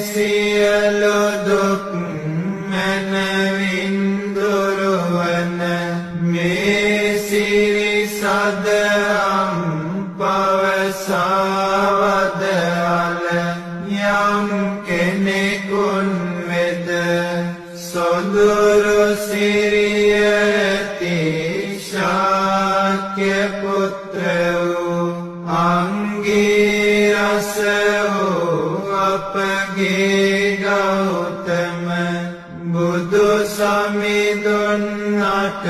සියලු දුක් මැනවින් දුරුවන මේ සිරි සදහම් පවසවදහල යම් කෙනෙකුන් වෙත සොඳුරු සිරිය ඇති ශාක්‍ය පුත්‍ර වූ අංගීරස වූ අපගේ ගෞතම බුදු සමිඳුන් අට